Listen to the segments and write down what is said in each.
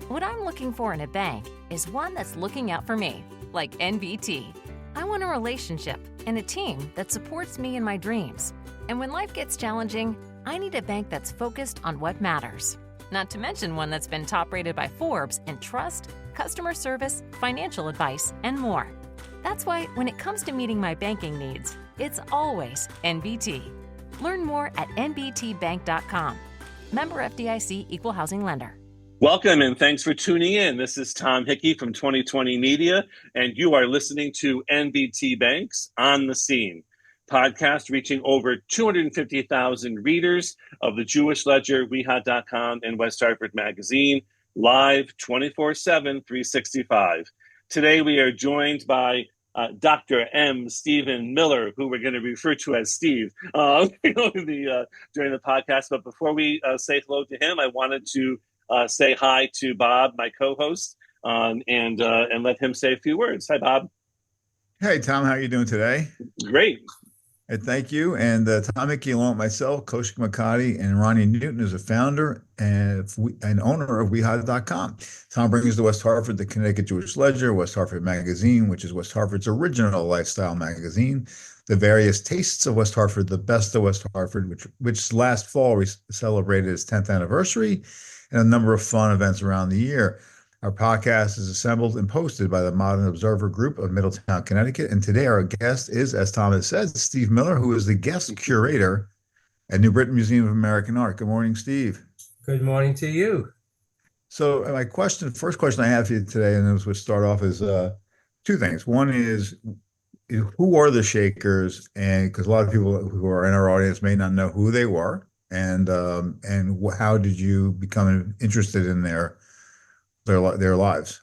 What I'm looking for in a bank is one that's looking out for me, like NBT. I want a relationship and a team that supports me in my dreams. And when life gets challenging, I need a bank that's focused on what matters. Not to mention one that's been top rated by Forbes in trust, customer service, financial advice, and more. That's why when it comes to meeting my banking needs, it's always NBT. Learn more at nbtbank.com. Member FDIC, Equal Housing Lender. Welcome and thanks for tuning in. This is Tom Hickey from 2020 Media, and you are listening to NBT Bank's On the Scene podcast, reaching over 250,000 readers of the Jewish Ledger, WeHa.com, and West Hartford Magazine, live 24/7, 365. Today we are joined by Dr. M. Stephen Miller, who we're going to refer to as Steve during the podcast. But before we say hello to him, I wanted to say hi to Bob, my co-host, and let him say a few words. Hi, Bob. Hey, Tom. How are you doing today? Great. And thank you. And Tom Hickey, along with myself, Koshik Makati, and Ronnie Newton is a founder and owner of WeHa.com. Tom brings to West Hartford the Connecticut Jewish Ledger, West Hartford Magazine, which is West Hartford's original lifestyle magazine, the various tastes of West Hartford, the best of West Hartford, which last fall we celebrated its 10th anniversary, and a number of fun events around the year. Our podcast is assembled and posted by the Modern Observer Group of Middletown, Connecticut. And today our guest is, as Thomas said, Steve Miller, who is the guest curator at New Britain Museum of American Art. Good morning, Steve. Good morning to you. So my first question I have for you today, and this would start off is two things. One is, who are the Shakers? And because a lot of people who are in our audience may not know who they were. And how did you become interested in their lives?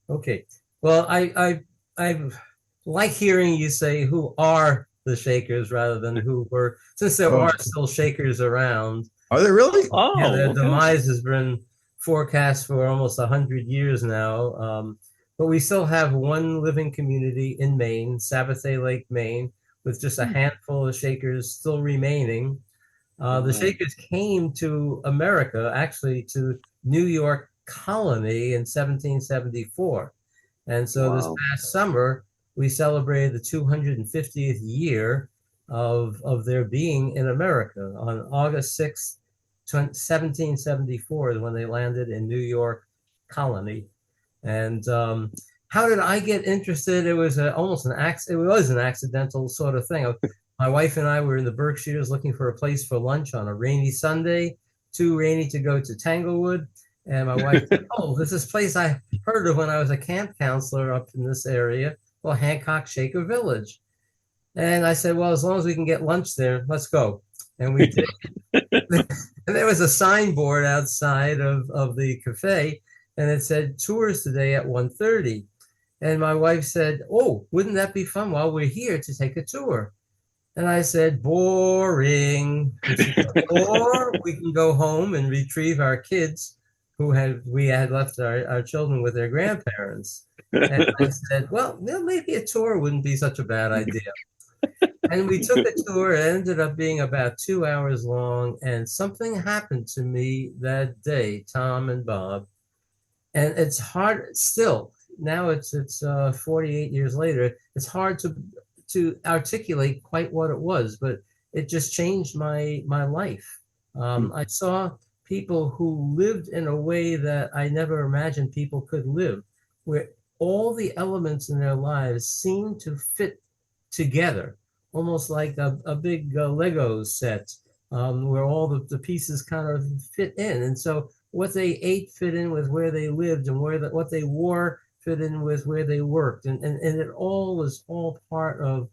Okay. Well, I like hearing you say who are the Shakers rather than who were, since there are still Shakers around. Are there really? Yeah, their demise has been forecast for almost 100 years now. But we still have one living community in Maine, Sabathay Lake, Maine, with just a handful of Shakers still remaining. The Shakers came to America, actually to New York colony in 1774. And so this past summer, we celebrated the 250th year of their being in America. On August 6th, 1774 is when they landed in New York colony. And how did I get interested? It was almost an accidental sort of thing. My wife and I were in the Berkshires looking for a place for lunch on a rainy Sunday, too rainy to go to Tanglewood. And my wife said, there's this place I heard of when I was a camp counselor up in this area, Hancock Shaker Village. And I said, well, as long as we can get lunch there, let's go. And we did. And there was a signboard outside of the cafe, and it said, tours today at 1:30. And my wife said, wouldn't that be fun while we're here to take a tour? And I said, boring. Or we can go home and retrieve our kids we had left our children with their grandparents. And I said, well, maybe a tour wouldn't be such a bad idea. And we took a tour. It ended up being about 2 hours long. And something happened to me that day, Tom and Bob. And it's hard still. Now it's 48 years later. It's hard to articulate quite what it was, but it just changed my life. I saw people who lived in a way that I never imagined people could live, where all the elements in their lives seemed to fit together, almost like a big Lego set, where all the pieces kind of fit in. And so what they ate fit in with where they lived, and what they wore fit in with where they worked. And it all was all part of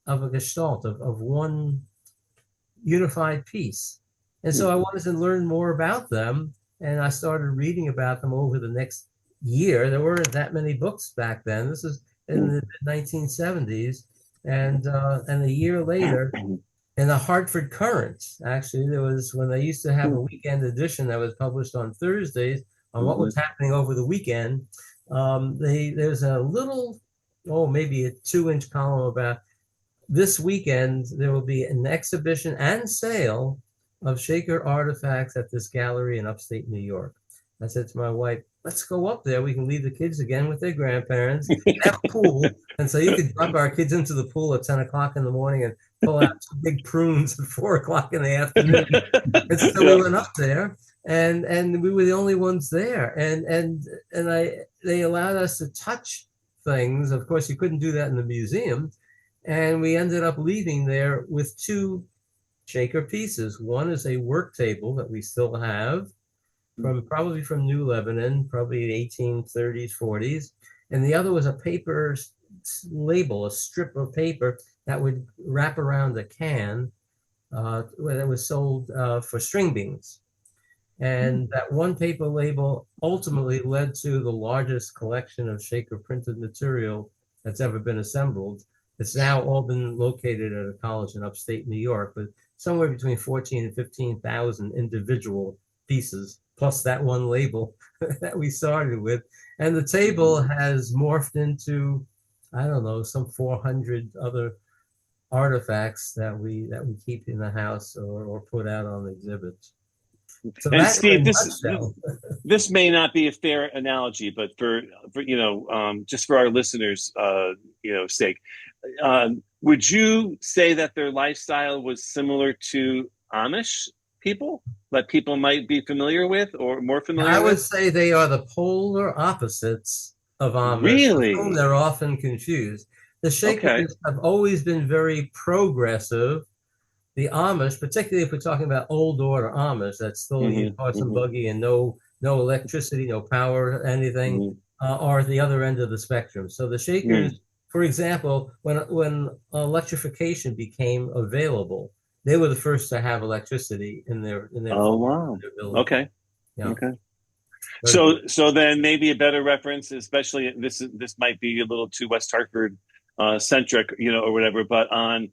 a gestalt, of one unified piece. And so I wanted to learn more about them, and I started reading about them over the next year. There weren't that many books back then. This is in the 1970s. And a year later, in the Hartford Courant, actually, there was, when they used to have a weekend edition that was published on Thursdays on what was happening over the weekend, there's a little, maybe a 2-inch column about this weekend. There will be an exhibition and sale of Shaker artifacts at this gallery in upstate New York. I said to my wife, let's go up there. We can leave the kids again with their grandparents, have a pool. And so you could drop our kids into the pool at 10 o'clock in the morning and pull out two big prunes at 4 o'clock in the afternoon. And so we went up there, and we were the only ones there. And they allowed us to touch things. Of course, you couldn't do that in the museum. And we ended up leaving there with two Shaker pieces. One is a work table that we still have probably from New Lebanon, probably 1830s, 40s. And the other was a paper label, a strip of paper that would wrap around a can that was sold for string beans. And that one paper label ultimately led to the largest collection of Shaker printed material that's ever been assembled. It's now all been located at a college in upstate New York, but somewhere between 14 and 15,000 individual pieces, plus that one label that we started with. And the table has morphed into, I don't know, some 400 other artifacts that we keep in the house or put out on exhibits. So and Steve, this may not be a fair analogy, but for just for our listeners, sake, would you say that their lifestyle was similar to Amish people that people might be familiar with or more familiar with? I would say they are the polar opposites of Amish. Really? With whom they're often confused. The Shakers have always been very progressive. The Amish, particularly if we're talking about old order Amish, that's still use horse and buggy and no electricity, no power, anything, are the other end of the spectrum. So the Shakers, for example, when electrification became available, they were the first to have electricity in their oh wow. Their building. Okay. Yeah. Okay. So then maybe a better reference, especially this might be a little too West Hartford centric, or whatever, but on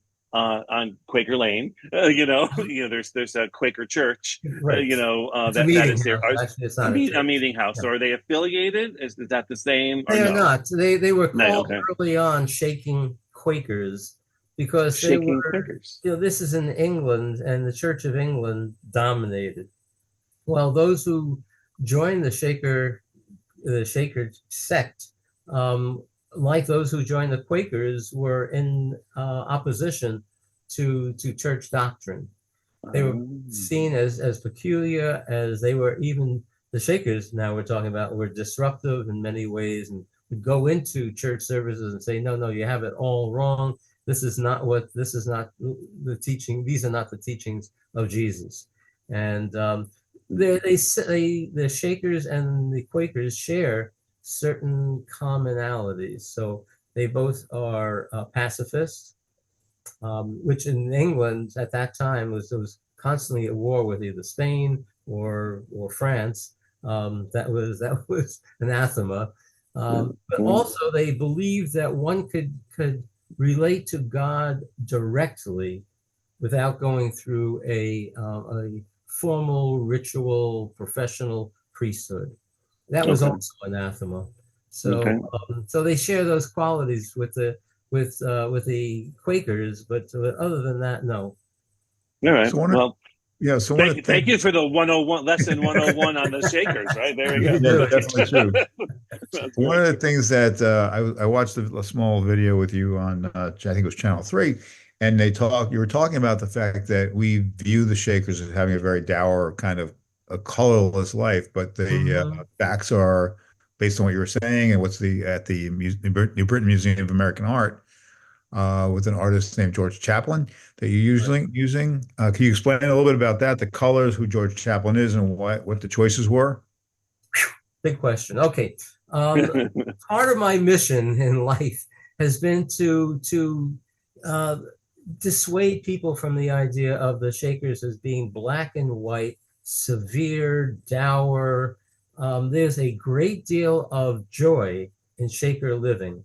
Quaker Lane, there's a Quaker church, right. that is there. Actually, it's not a meeting house. Yeah. So are they affiliated? Is that the same? They are not. They were called okay. early on Shaking Quakers because they were. Quakers. This is in England, and the Church of England dominated. Well, those who joined the Shaker sect, like those who joined the Quakers, were in opposition to church doctrine. They were seen as peculiar, as they were even the Shakers. Now we're talking about were disruptive in many ways, and would go into church services and say, "No, you have it all wrong. This is not the teaching. These are not the teachings of Jesus." And the Shakers and the Quakers share certain commonalities. So they both are pacifists, which in England at that time was constantly at war with either Spain or France. That was anathema. But also they believed that one could relate to God directly without going through a formal ritual professional priesthood. That was also anathema. So so they share those qualities with the Quakers, but other than that, no. All right. So So thank you for the 101 lesson 101 on the Shakers. Right there you go. Yeah, definitely true. One of the things that I watched a small video with you on I think it was Channel 3, and you were talking about the fact that we view the Shakers as having a very dour kind of a colorless life, but the facts are based on what you were saying and what's at the New Britain Museum of American Art with an artist named George Chaplin that you're using. Can you explain a little bit about that, the colors, who George Chaplin is, and what the choices were? Big question. Okay. Part of my mission in life has been to dissuade people from the idea of the Shakers as being black and white, severe, dour. There's a great deal of joy in Shaker living,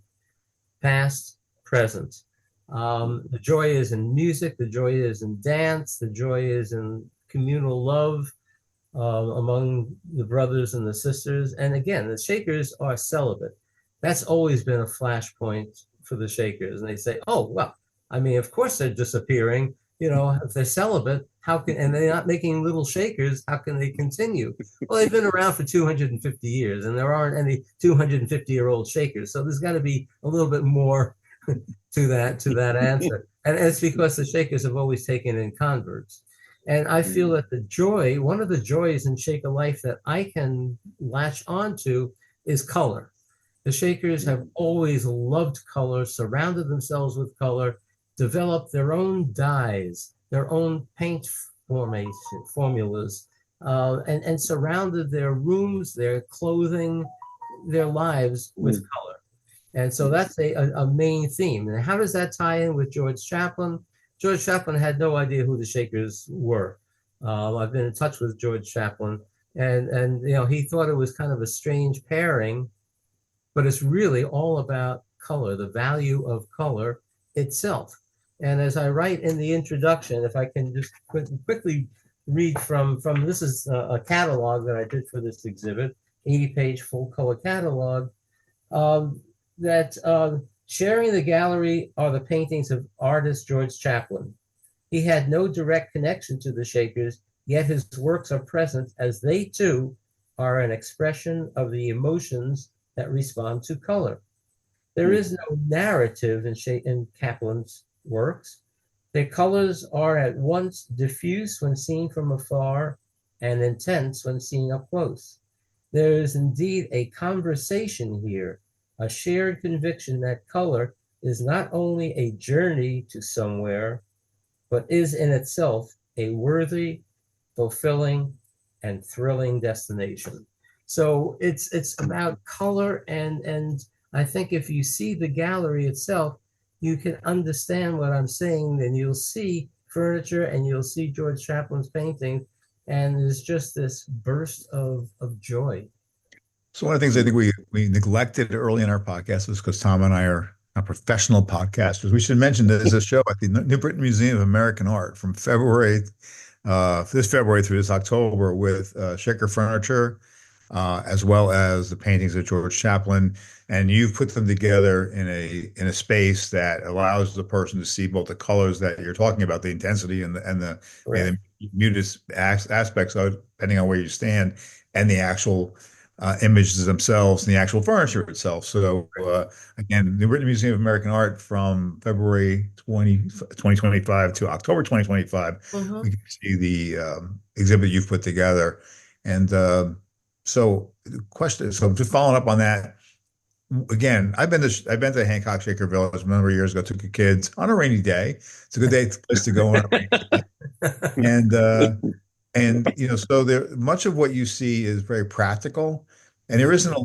past, present. The joy is in music, the joy is in dance, the joy is in communal love among the brothers and the sisters. And again, the Shakers are celibate. That's always been a flashpoint for the Shakers. And they say, oh, well, I mean, of course they're disappearing. if they're celibate, and they're not making little shakers, how can they continue? Well, they've been around for 250 years, and there aren't any 250-year-old shakers. So there's got to be a little bit more to that answer. And it's because the Shakers have always taken in converts. And I feel that one of the joys in Shaker life that I can latch onto is color. The Shakers have always loved color, surrounded themselves with color, developed their own dyes, their own paint formulas, and surrounded their rooms, their clothing, their lives with color. And so that's a main theme. And how does that tie in with George Chaplin? George Chaplin had no idea who the Shakers were. I've been in touch with George Chaplin, and he thought it was kind of a strange pairing, but it's really all about color, the value of color itself. And as I write in the introduction, if I can just quickly read from this is a catalog that I did for this exhibit, 80-page full color catalog. That sharing the gallery are the paintings of artist George Chaplin. He had no direct connection to the Shakers, yet his works are present as they too are an expression of the emotions that respond to color. There is no narrative in Chaplin's works. Their colors are at once diffuse when seen from afar and intense when seen up close. There is indeed a conversation here, a shared conviction that color is not only a journey to somewhere, but is in itself a worthy, fulfilling, and thrilling destination. So it's about color, and I think if you see the gallery itself, you can understand what I'm saying. Then you'll see furniture and you'll see George Chaplin's painting, and there's just this burst of joy. So one of the things I think we neglected early in our podcast is because Tom and I are not professional podcasters. We should mention that there's a show at the New Britain Museum of American Art from this February through this October with Shaker Furniture, as well as the paintings of George Chaplin. And you've put them together in a space that allows the person to see both the colors that you're talking about, the intensity and the muted aspects of it, depending on where you stand, and the actual images themselves and the actual furniture itself. So again, the Britain Museum of American Art from February 2025 to October 2025, we can see the exhibit you've put together. And so just following up on that, again, I've been to Hancock Shaker Village a number of years ago, took the kids on a rainy day. It's a good place to go on a rainy day. And so there much of what you see is very practical, and there isn't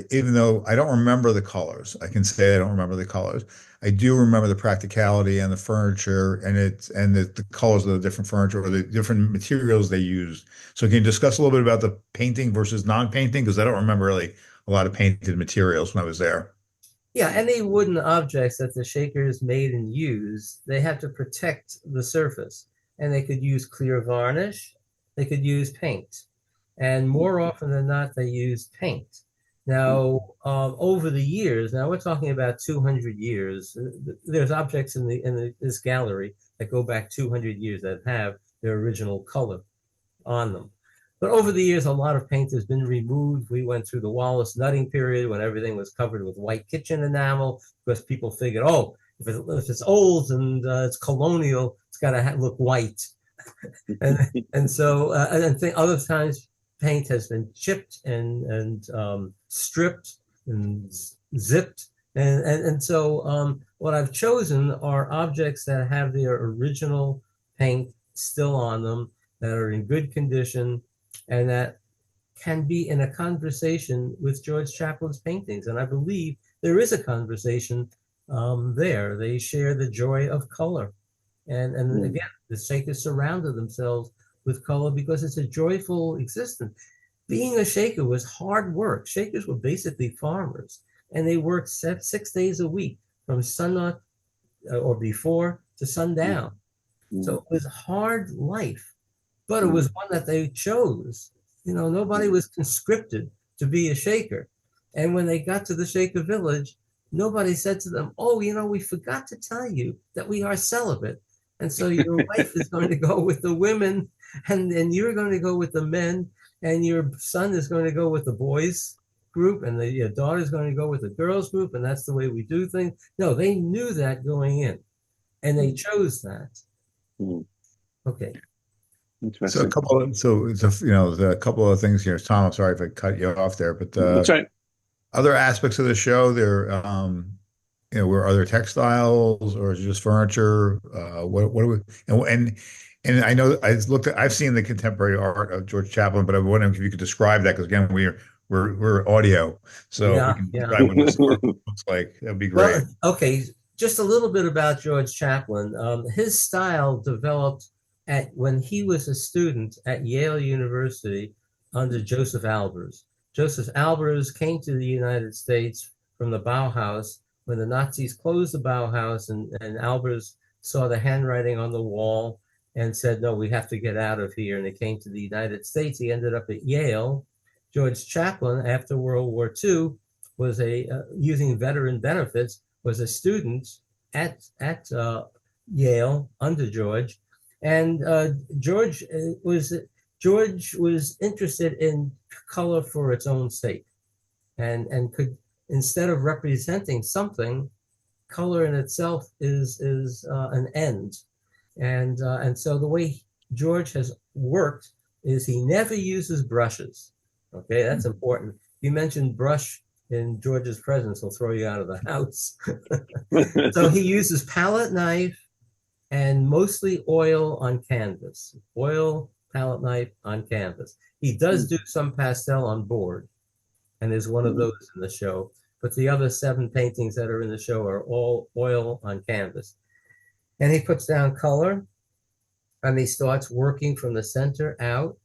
even though I don't remember the colors, I can say I don't remember the colors. I do remember the practicality and the furniture and the colors of the different furniture or the different materials they used. So can you discuss a little bit about the painting versus non-painting? Because I don't remember really a lot of painted materials when I was there. Yeah, any wooden objects that the Shakers made and used, they had to protect the surface, and they could use clear varnish. They could use paint, and more often than not, they used paint. Now, over the years, now we're talking about 200 years. There's objects in this gallery that go back 200 years that have their original color on them. But over the years, a lot of paint has been removed. We went through the Wallace nutting period when everything was covered with white kitchen enamel because people figured, oh, if it's old and it's colonial, it's got to look white. and so other times paint has been chipped and stripped and zipped, and so what I've chosen are objects that have their original paint still on them, that are in good condition, and that can be in a conversation with George Chaplin's paintings. And I believe there is a conversation there. They share the joy of color. And again, the Shakers surrounded themselves with color because it's a joyful existence. Being a Shaker was hard work. Shakers were basically farmers, and they worked 6 days a week from sunup or before to sundown. So it was hard life, but it was one that they chose. Nobody was conscripted to be a Shaker. And when they got to the Shaker village, nobody said to them, oh, we forgot to tell you that we are celibate. And so your wife is going to go with the women, and you're going to go with the men, and your son is going to go with the boys group, and your daughter is going to go with the girls group, and that's the way we do things. No, they knew that going in, and they chose that. Okay. So a couple of things here. Tom, I'm sorry if I cut you off there, but That's right. other aspects of the show, were there textiles or is it just furniture? What do we and I know I've seen the contemporary art of George Chaplin, but I'm wondering if you could describe that because again we're audio, so if we can describe what the store looks like, that'd be great. Well, okay, just a little bit about George Chaplin. His style developed when he was a student at Yale University under Joseph Albers. Joseph Albers came to the United States from the Bauhaus when the Nazis closed the Bauhaus, and Albers saw the handwriting on the wall and said, no, we have to get out of here. And he came to the United States. He ended up at Yale. George Chaplin, after World War II, was using veteran benefits, was a student at Yale under George. And George was interested in color for its own sake, and could, instead of representing something, color in itself is an end. And so the way George has worked is he never uses brushes. Okay, that's important. You mentioned brush in George's presence, he'll throw you out of the house. So he uses palette knife and mostly oil on canvas. Oil, palette knife on canvas. He does do some pastel on board, and there's one of those in the show. But the other 7 paintings that are in the show are all oil on canvas. And he puts down color, and he starts working from the center out.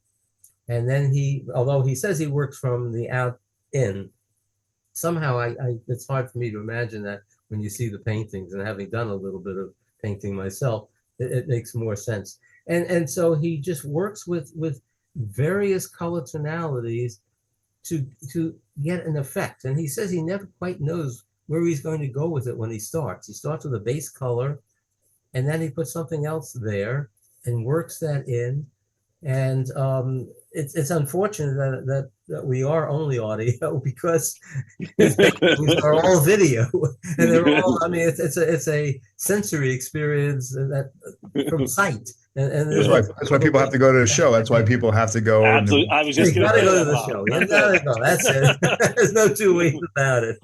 And then although he says he works from the out in, somehow it's hard for me to imagine that when you see the paintings, and having done a little bit of painting myself, it makes more sense. And so he just works with various color tonalities to get an effect. And he says he never quite knows where he's going to go with it when he starts. He starts with a base color, and then he puts something else there and works that in. And it's unfortunate that we are only audio because his paintings are all video, and they're all. I mean, it's a sensory experience that from sight. And that's why people have to go to the show. That's why people have to go. Absolutely, I was just going to go to the show. You gotta go. That's it. There's no two ways about it.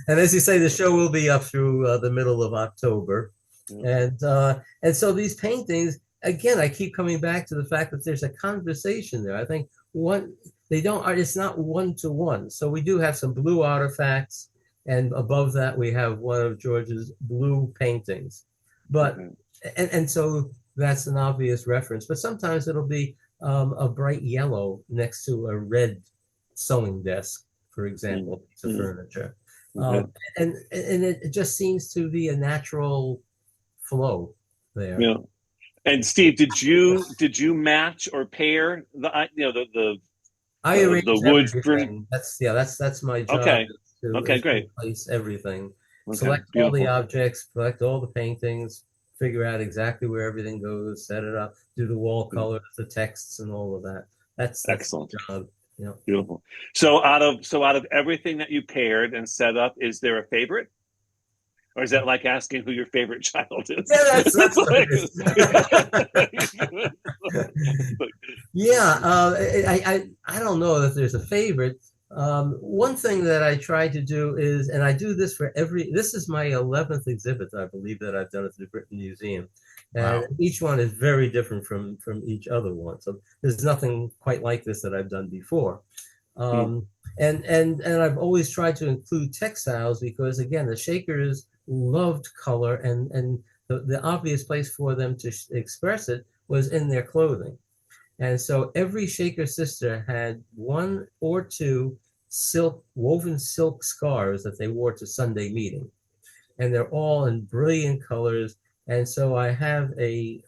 And as you say, the show will be up through the middle of October, and so these paintings. Again, I keep coming back to the fact that there's a conversation there. I think it's not one-to-one. So we do have some blue artifacts, and above that we have one of George's blue paintings. But and so that's an obvious reference. But sometimes it'll be a bright yellow next to a red sewing desk, for example, piece of furniture. And it just seems to be a natural flow there. Yeah. And Steve, did you match or pair the wood? That's my job. Okay, great. Place everything, Okay, select beautiful. all the objects, select all the paintings, figure out exactly where everything goes, set it up, do the wall colors, the texts, and all of that. That's excellent. My job. Yeah. Beautiful. So out of everything that you paired and set up, is there a favorite? Or is that like asking who your favorite child is? Yeah, that's what it is. Yeah, I don't know that there's a favorite. One thing that I try to do is, and I do this for this is my 11th exhibit, I believe, that I've done at the Britten Museum. And each one is very different from each other one. So there's nothing quite like this that I've done before. And I've always tried to include textiles because, again, the Shakers loved color, and the obvious place for them to express it was in their clothing. And so every Shaker sister had 1 or 2 woven silk scarves that they wore to Sunday meeting. And they're all in brilliant colors. And so I have an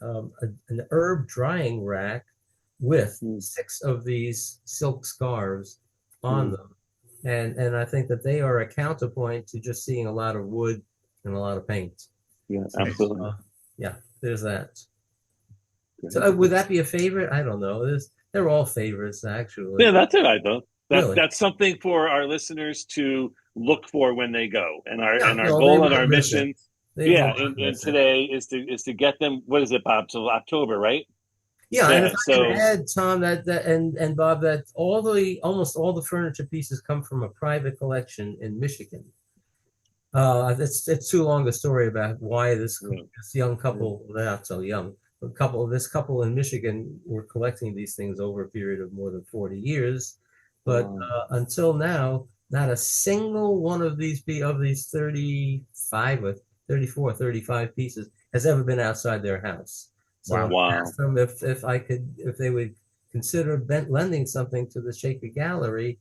herb drying rack with 6 of these silk scarves on them. And I think that they are a counterpoint to just seeing a lot of wood and a lot of paint. Yeah, absolutely. there's that. So would that be a favorite? I don't know. They're all favorites, actually. Yeah, that's it. I thought Really? that's something for our listeners to look for when they go, and our No, they goal and won't our miss it. mission. They Yeah, won't and miss it. today is to get them. What is it, Bob? Till October, right? Yeah, and Yeah. if I So can add, Tom, that and Bob, that almost all the furniture pieces come from a private collection in Michigan. It's too long a story about why this young couple, not so young, this couple in Michigan were collecting these things over a period of more than 40 years. But until now, not a single one of these 35 or 34, 35 pieces has ever been outside their house. So I asked them if they would consider lending something to the Shaker Gallery.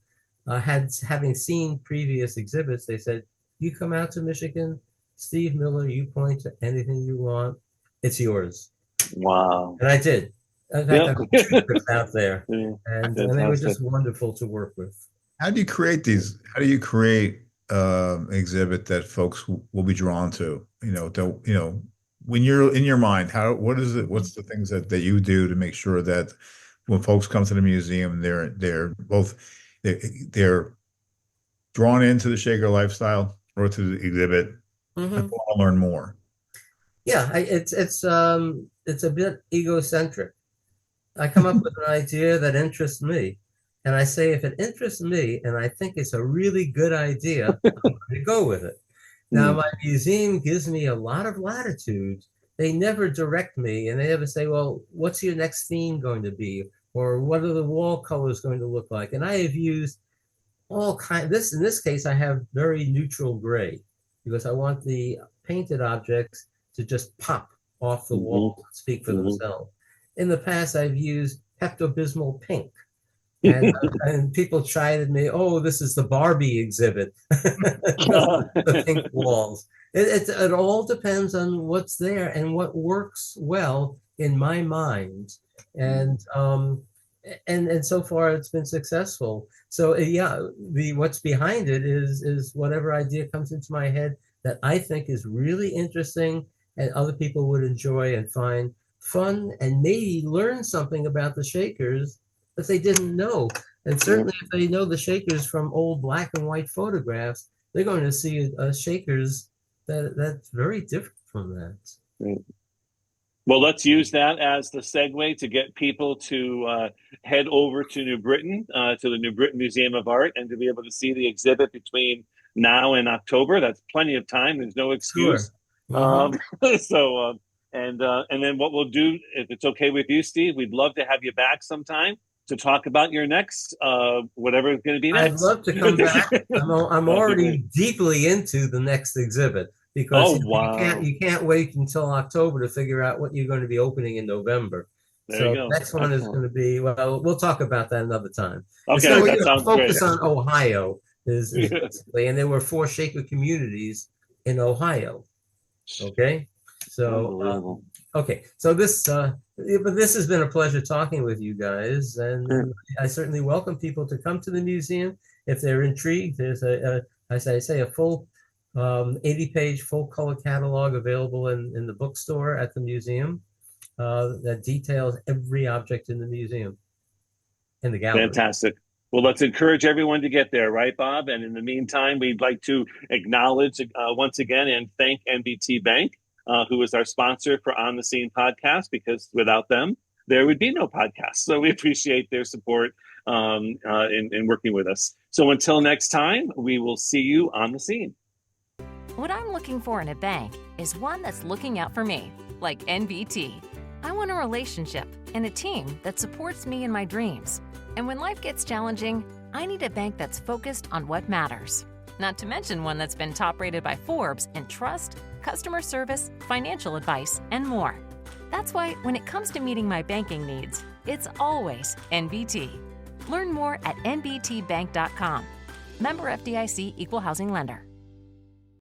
Having seen previous exhibits, they said, you come out to Michigan, Steve Miller, you point to anything you want, it's yours. Wow. And I did. In fact, I put 2 trips out there, and they were just wonderful to work with. How do you create these? How do you create exhibit that folks will be drawn to? When you're in your mind, what is it? What's the things that you do to make sure that when folks come to the museum, they're drawn into the Shaker lifestyle or to the exhibit and want to learn more? Yeah, it's a bit egocentric. I come up with an idea that interests me, and I say, if it interests me and I think it's a really good idea, I'm going to go with it. Now, my museum gives me a lot of latitude. They never direct me, and they never say, well, what's your next theme going to be? Or what are the wall colors going to look like? And I have used all kinds. In this case, I have very neutral gray because I want the painted objects to just pop off the wall, speak for themselves. In the past, I've used Pepto-Bismol pink. And people chided me, oh, this is the Barbie exhibit, the pink walls. It all depends on what's there and what works well in my mind. And so far it's been successful. So what's behind it is whatever idea comes into my head that I think is really interesting and other people would enjoy and find fun and maybe learn something about the Shakers that they didn't know. And certainly if they know the Shakers from old black and white photographs, they're going to see a Shakers that's very different from that. Well, let's use that as the segue to get people to head over to New Britain, to the New Britain Museum of Art, and to be able to see the exhibit between now and October. That's plenty of time. There's no excuse. Sure. And then what we'll do, if it's okay with you, Steve, we'd love to have you back sometime to talk about your next, whatever is going to be next. I'd love to come back. I'm already deeply into the next exhibit because you can't wait until October to figure out what you're going to be opening in November. So the next one is going to be, well, we'll talk about that another time. Okay, that sounds focus on Ohio is basically, and there were 4 Shaker communities in Ohio. Okay, so so this has been a pleasure talking with you guys, and I certainly welcome people to come to the museum if they're intrigued. There's as I say, a full 80-page full color catalog available in the bookstore at the museum that details every object in the museum, in the gallery. Fantastic. Well, let's encourage everyone to get there, right, Bob? And in the meantime, we'd like to acknowledge once again and thank NBT Bank, who is our sponsor for On the Scene podcast, because without them, there would be no podcast. So we appreciate their support in working with us. So until next time, we will see you on the scene. What I'm looking for in a bank is one that's looking out for me, like NBT. I want a relationship and a team that supports me in my dreams. And when life gets challenging, I need a bank that's focused on what matters. Not to mention one that's been top rated by Forbes in trust, customer service, financial advice, and more. That's why when it comes to meeting my banking needs, it's always NBT. Learn more at nbtbank.com. Member FDIC, Equal Housing Lender.